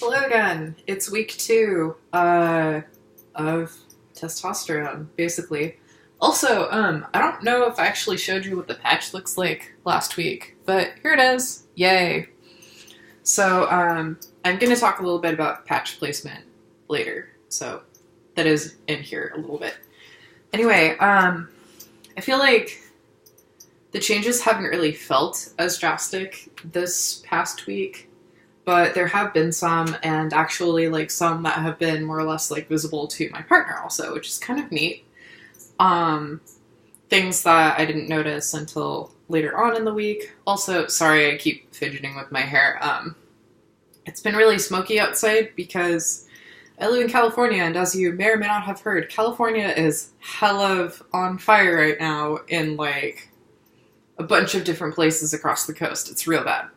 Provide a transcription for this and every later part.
Hello again. It's week 2 of testosterone, basically. Also, I don't know if I actually showed you what the patch looks like last week, but here it is. Yay. So, I'm going to talk a little bit about patch placement later, so that is in here a little bit. Anyway, I feel like the changes haven't really felt as drastic this past week, but there have been some, and actually like some that have been more or less like visible to my partner also, which is kind of neat. Things that I didn't notice until later on in the week. Also, sorry, I keep fidgeting with my hair. It's been really smoky outside because I live in California, and as you may or may not have heard, California is hella on fire right now in like a bunch of different places across the coast. It's real bad.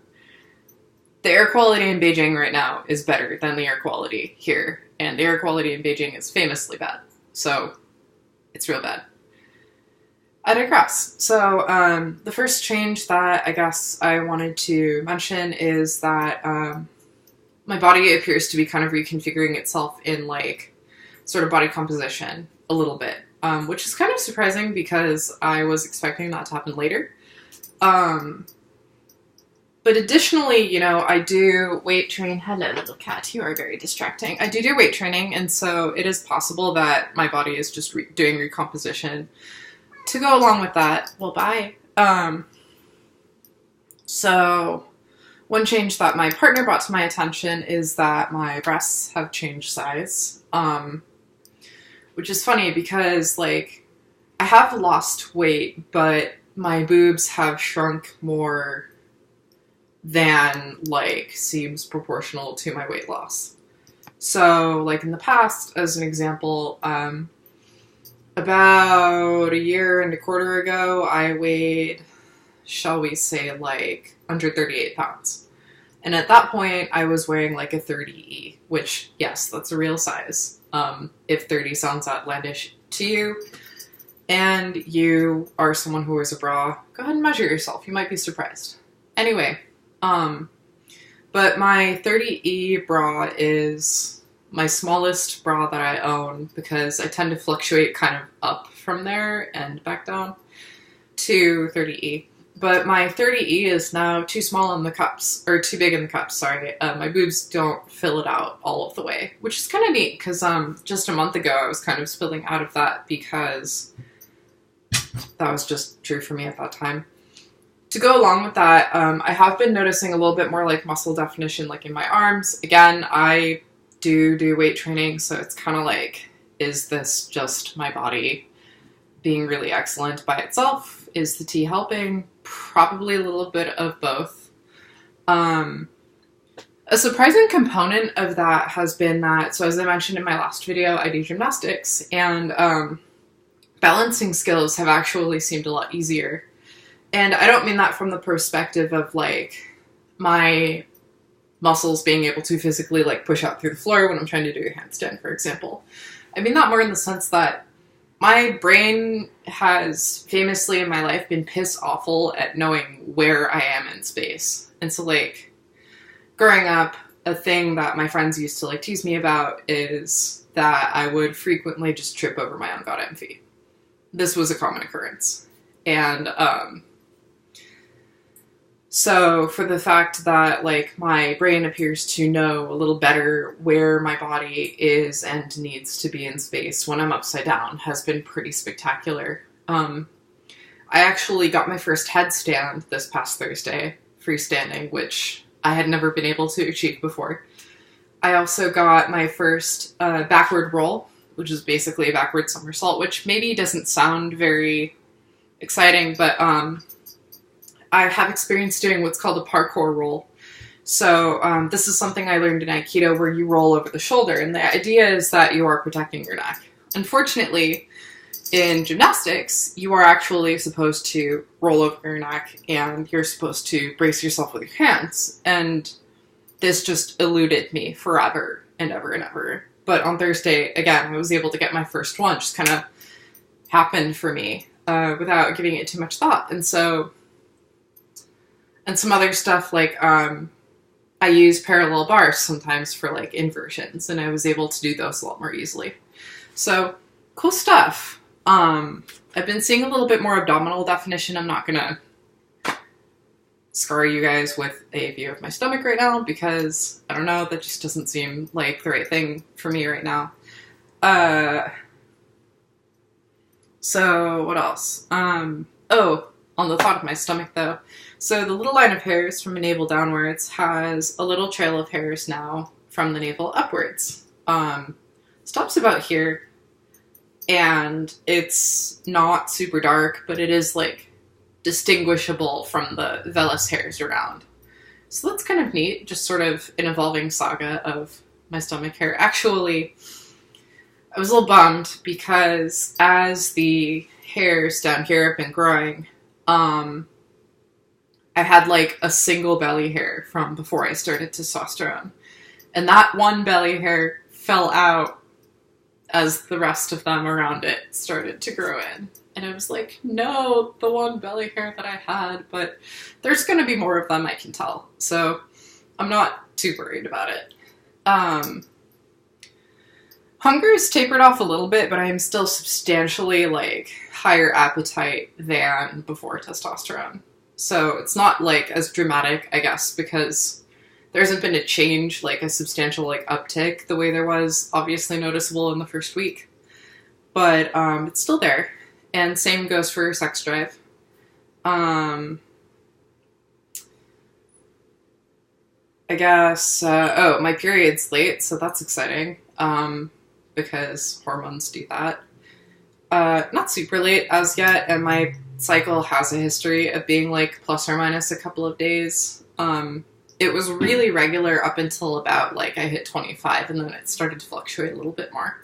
The air quality in Beijing right now is better than the air quality here, and the air quality in Beijing is famously bad. So, it's real bad. I digress. So, the first change that I guess I wanted to mention is that my body appears to be kind of reconfiguring itself in like sort of body composition a little bit, which is kind of surprising because I was expecting that to happen later. But additionally, you know, I do weight train. Hello, little cat. You are very distracting. I do weight training, and so it is possible that my body is just doing recomposition to go along with that. Well, bye. So one change that my partner brought to my attention is that my breasts have changed size, which is funny because, like, I have lost weight, but my boobs have shrunk more than, like, seems proportional to my weight loss. So, like, in the past, as an example, about a year and a quarter ago, I weighed, shall we say, like, under 38 pounds. And at that point, I was wearing, like, a 30E, which, yes, that's a real size. If 30 sounds outlandish to you, and you are someone who wears a bra, go ahead and measure yourself. You might be surprised. Anyway, but my 30E bra is my smallest bra that I own because I tend to fluctuate kind of up from there and back down to 30E. But my 30E is now too small in the cups, or too big in the cups, sorry. My boobs don't fill it out all of the way, which is kind of neat because just a month ago I was kind of spilling out of that because that was just true for me at that time. To go along with that, I have been noticing a little bit more like muscle definition like in my arms. Again, I do weight training, so it's kind of like, is this just my body being really excellent by itself? Is the tea helping? Probably a little bit of both. A surprising component of that has been that, so as I mentioned in my last video, I do gymnastics, and balancing skills have actually seemed a lot easier. And I don't mean that from the perspective of, like, my muscles being able to physically, like, push out through the floor when I'm trying to do a handstand, for example. I mean that more in the sense that my brain has famously in my life been piss awful at knowing where I am in space. And so, like, growing up, a thing that my friends used to, like, tease me about is that I would frequently just trip over my own goddamn feet. This was a common occurrence. And, so for the fact that, like, my brain appears to know a little better where my body is and needs to be in space when I'm upside down has been pretty spectacular. I actually got my first headstand this past Thursday, freestanding, which I had never been able to achieve before. I also got my first backward roll, which is basically a backward somersault, which maybe doesn't sound very exciting, but I have experience doing what's called a parkour roll. So this is something I learned in Aikido where you roll over the shoulder, and the idea is that you are protecting your neck. Unfortunately, in gymnastics, you are actually supposed to roll over your neck, and you're supposed to brace yourself with your hands, and this just eluded me forever and ever and ever. But on Thursday, again, I was able to get my first one, just kind of happened for me without giving it too much thought. And so, and some other stuff like I I use parallel bars sometimes for like inversions, and I was able to do those a lot more easily. So cool stuff. I've been seeing a little bit more abdominal definition. I'm not gonna scar you guys with a view of my stomach right now because I don't know, that just doesn't seem like the right thing for me right now. So what else? Oh, on the thought of my stomach though. So the little line of hairs from the navel downwards has a little trail of hairs now from the navel upwards. Stops about here, and it's not super dark, but it is like distinguishable from the vellus hairs around. So that's kind of neat, just sort of an evolving saga of my stomach hair. Actually, I was a little bummed because as the hairs down here have been growing, I had like a single belly hair from before I started testosterone. And that one belly hair fell out as the rest of them around it started to grow in. And I was like, no, the one belly hair that I had, but there's going to be more of them, I can tell. So I'm not too worried about it. Hunger is tapered off a little bit, but I am still substantially like higher appetite than before testosterone. So it's not like as dramatic, I guess, because there hasn't been a change, like a substantial like uptick the way there was obviously noticeable in the first week. But it's still there. And same goes for sex drive. I guess, oh, my period's late, so that's exciting. Because hormones do that. Not super late as yet, and my cycle has a history of being like plus or minus a couple of days. It was really regular up until about like I hit 25, and then it started to fluctuate a little bit more.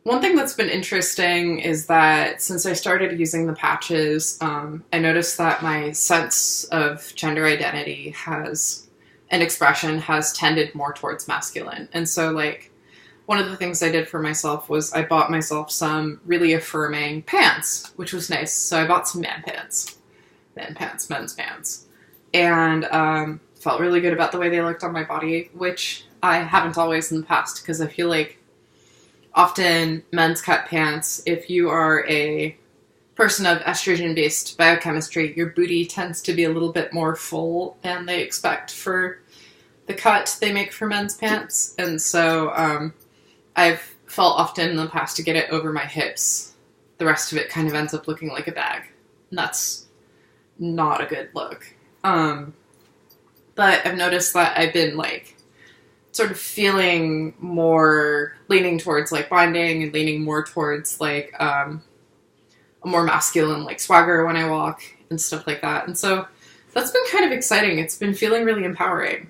One thing that's been interesting is that since I started using the patches, I noticed that my sense of gender identity has, and expression has tended more towards masculine. And so like one of the things I did for myself was I bought myself some really affirming pants, which was nice. So I bought some men's pants. And felt really good about the way they looked on my body, which I haven't always in the past, because I feel like often men's cut pants, if you are a person of estrogen-based biochemistry, your booty tends to be a little bit more full than they expect for the cut they make for men's pants. And so I've felt often in the past to get it over my hips, the rest of it kind of ends up looking like a bag. And that's not a good look. But I've noticed that I've been like sort of feeling more leaning towards like binding and leaning more towards like a more masculine like swagger when I walk and stuff like that. And so that's been kind of exciting. It's been feeling really empowering.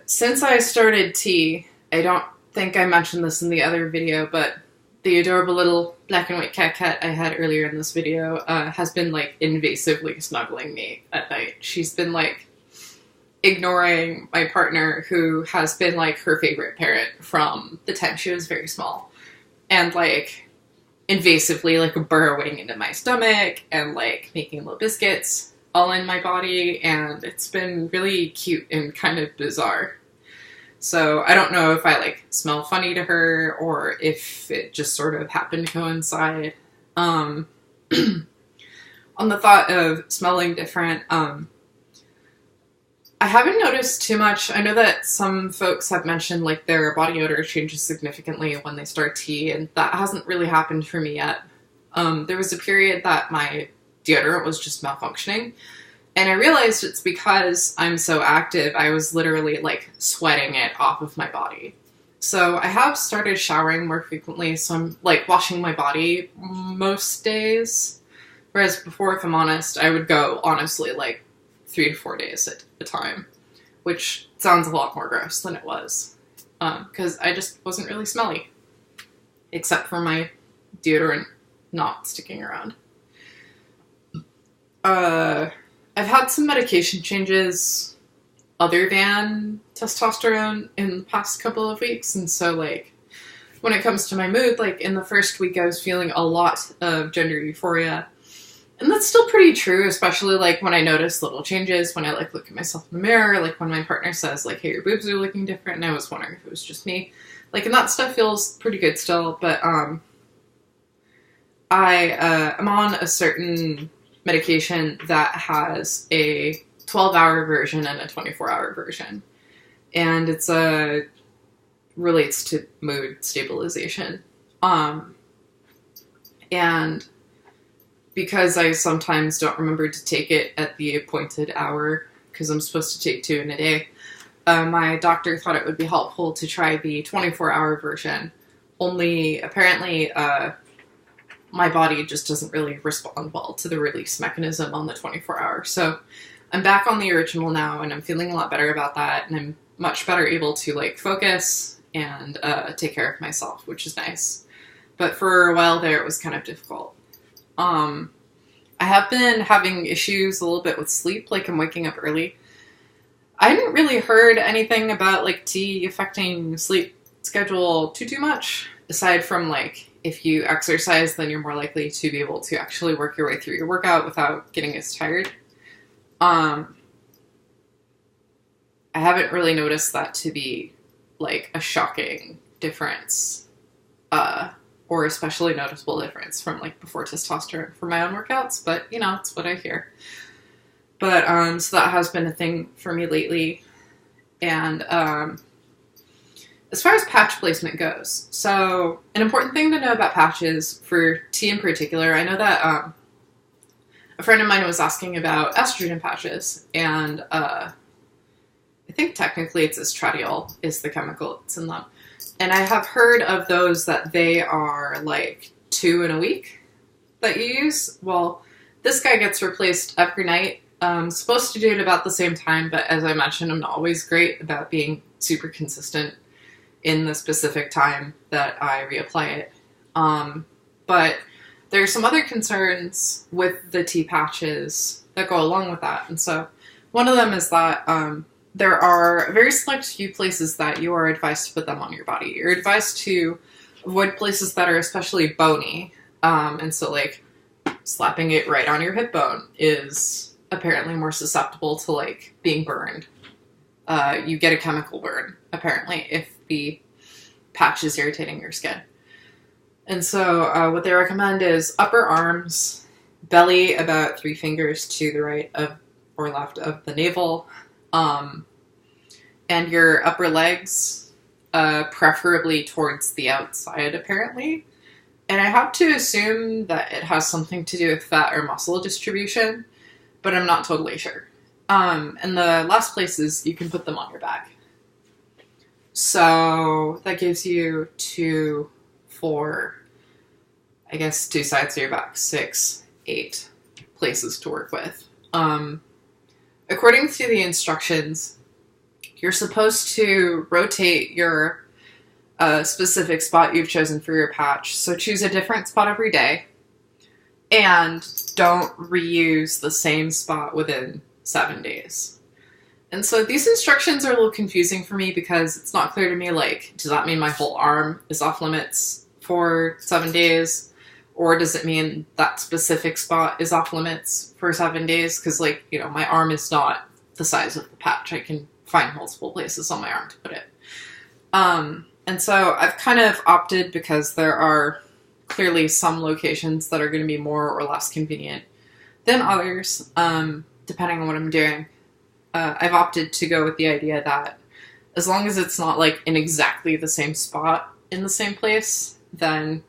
Since I started tea, I don't think I mentioned this in the other video, but the adorable little black and white cat I had earlier in this video has been like invasively snuggling me at night. She's been like ignoring my partner, who has been like her favorite parent from the time she was very small, and like invasively like burrowing into my stomach and like making little biscuits all in my body, and it's been really cute and kind of bizarre. So I don't know if I like smell funny to her or if it just sort of happened to coincide. On the thought of smelling different, I haven't noticed too much. I know that some folks have mentioned like their body odor changes significantly when they start tea, and that hasn't really happened for me yet. There was a period that my deodorant was just malfunctioning, and I realized it's because I'm so active. I was literally like sweating it off of my body. So I have started showering more frequently, so I'm like washing my body most days. Whereas before, if I'm honest, I would go honestly like 3 to 4 days at a time, which sounds a lot more gross than it was, because I just wasn't really smelly, except for my deodorant not sticking around. I've had some medication changes other than testosterone in the past couple of weeks, and so like when it comes to my mood, like in the first week I was feeling a lot of gender euphoria, And that's still pretty true, especially like when I notice little changes, when I like look at myself in the mirror, like when my partner says like, hey, your boobs are looking different, and I was wondering if it was just me. Like, and that stuff feels pretty good still, but I'm on a certain medication that has a 12-hour version and a 24-hour version. And it's relates to mood stabilization. And because I sometimes don't remember to take it at the appointed hour, because I'm supposed to take 2 in a day, my doctor thought it would be helpful to try the 24-hour version. Only, apparently, my body just doesn't really respond well to the release mechanism on the 24-hour. So I'm back on the original now, and I'm feeling a lot better about that, and I'm much better able to, like, focus and take care of myself, which is nice. But for a while there, it was kind of difficult. I have been having issues a little bit with sleep, like I'm waking up early. I hadn't really heard anything about like tea affecting sleep schedule too much, aside from like if you exercise, then you're more likely to be able to actually work your way through your workout without getting as tired. I haven't really noticed that to be like a shocking difference, or especially noticeable difference from like before testosterone for my own workouts, but you know, it's what I hear. But, so that has been a thing for me lately. And, as far as patch placement goes, so an important thing to know about patches for tea in particular, I know that, a friend of mine was asking about estrogen patches, and, I think technically it's estradiol is the chemical that's in them. And I have heard of those that they are like 2 in a week that you use. Well, this guy gets replaced every night. I'm supposed to do it about the same time, but as I mentioned, I'm not always great about being super consistent in the specific time that I reapply it. But there are some other concerns with the tea patches that go along with that. And so one of them is that there are a very select few places that you are advised to put them on your body. You're advised to avoid places that are especially bony. And so like slapping it right on your hip bone is apparently more susceptible to like being burned. You get a chemical burn, apparently, if the patch is irritating your skin. And so what they recommend is upper arms, belly about 3 fingers to the right of or left of the navel, and your upper legs, preferably towards the outside, apparently. And I have to assume that it has something to do with fat or muscle distribution, but I'm not totally sure. And the last place is you can put them on your back. So that gives you 2, 4, I guess 2 sides of your back, 6, 8 places to work with. According to the instructions, you're supposed to rotate your specific spot you've chosen for your patch. So choose a different spot every day and don't reuse the same spot within 7 days. And so these instructions are a little confusing for me because it's not clear to me, like, does that mean my whole arm is off limits for 7 days? Or does it mean that specific spot is off limits for 7 days? Because, like, you know, my arm is not the size of the patch. I can find multiple places on my arm to put it. And so I've kind of opted, because there are clearly some locations that are going to be more or less convenient than others, depending on what I'm doing. I've opted to go with the idea that as long as it's not, like, in exactly the same spot in the same place, then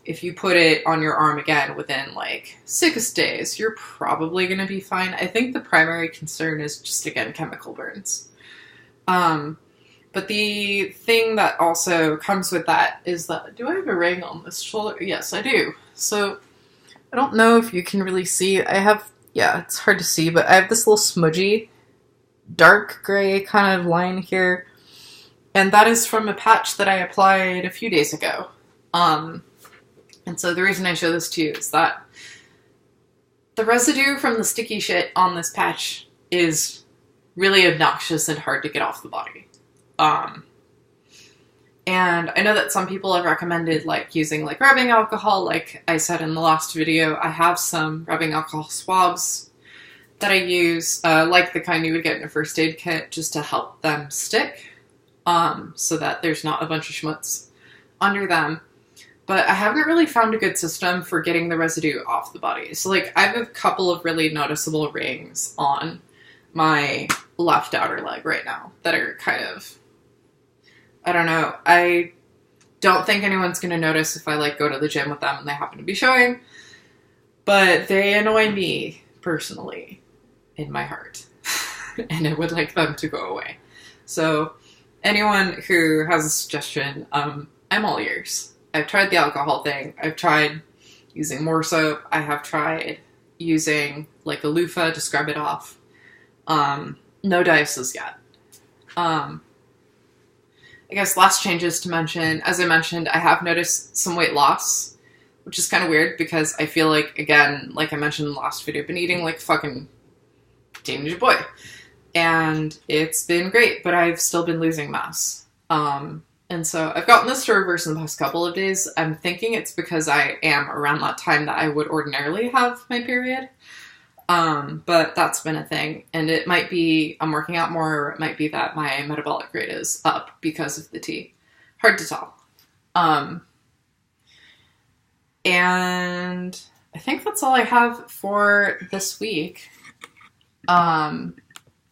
if you put it on your arm again within, like, 6 days, you're probably going to be fine. I think the primary concern is just, again, chemical burns. But the thing that also comes with that is that, do I have a ring on this shoulder? Yes, I do. So I don't know if you can really see. I have, yeah, it's hard to see, but I have this little smudgy, dark gray kind of line here. And that is from a patch that I applied a few days ago. And so the reason I show this to you is that the residue from the sticky shit on this patch is really obnoxious and hard to get off the body. And I know that some people have recommended like using like rubbing alcohol. Like I said in the last video, I have some rubbing alcohol swabs that I use, like the kind you would get in a first aid kit, just to help them stick, so that there's not a bunch of schmutz under them. But I haven't really found a good system for getting the residue off the body. So like I have a couple of really noticeable rings on my left outer leg right now that are kind of, I don't know. I don't think anyone's going to notice if I like go to the gym with them and they happen to be showing, but they annoy me personally in my heart and I would like them to go away. So anyone who has a suggestion, I'm all ears. I've tried the alcohol thing. I've tried using more soap. I have tried using like a loofah to scrub it off. No dices yet. I guess last changes to mention, as I mentioned, I have noticed some weight loss, which is kind of weird because I feel like, again, like I mentioned in the last video, I've been eating like fucking teenage boy. And it's been great, but I've still been losing mass. And so I've gotten this to reverse in the past couple of days. I'm thinking it's because I am around that time that I would ordinarily have my period. But that's been a thing, and it might be I'm working out more, or it might be that my metabolic rate is up because of the tea. Hard to tell. And I think that's all I have for this week.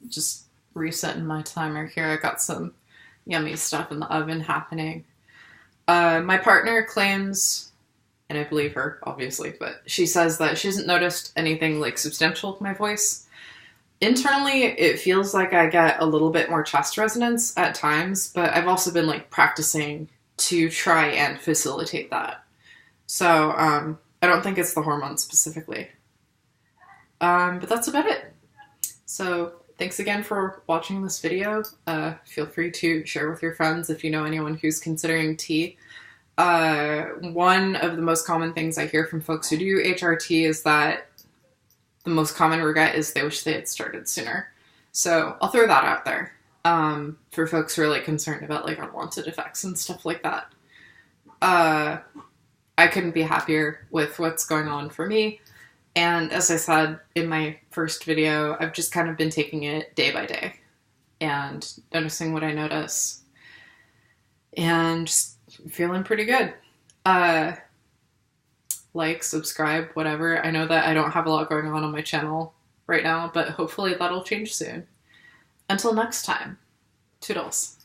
Just resetting my timer here. I got some yummy stuff in the oven happening. My partner claims, and I believe her, obviously, but she says that she hasn't noticed anything like substantial with my voice. Internally, it feels like I get a little bit more chest resonance at times, but I've also been like practicing to try and facilitate that. So, I don't think it's the hormones specifically. But that's about it. So, thanks again for watching this video. Feel free to share with your friends if you know anyone who's considering tea. One of the most common things I hear from folks who do HRT is that the most common regret is they wish they had started sooner. So I'll throw that out there, for folks who are like concerned about like unwanted effects and stuff like that. I couldn't be happier with what's going on for me. And as I said in my first video, I've just kind of been taking it day by day and noticing what I notice and just feeling pretty good. Like, subscribe, whatever. I know that I don't have a lot going on my channel right now, but hopefully that'll change soon. Until next time, toodles.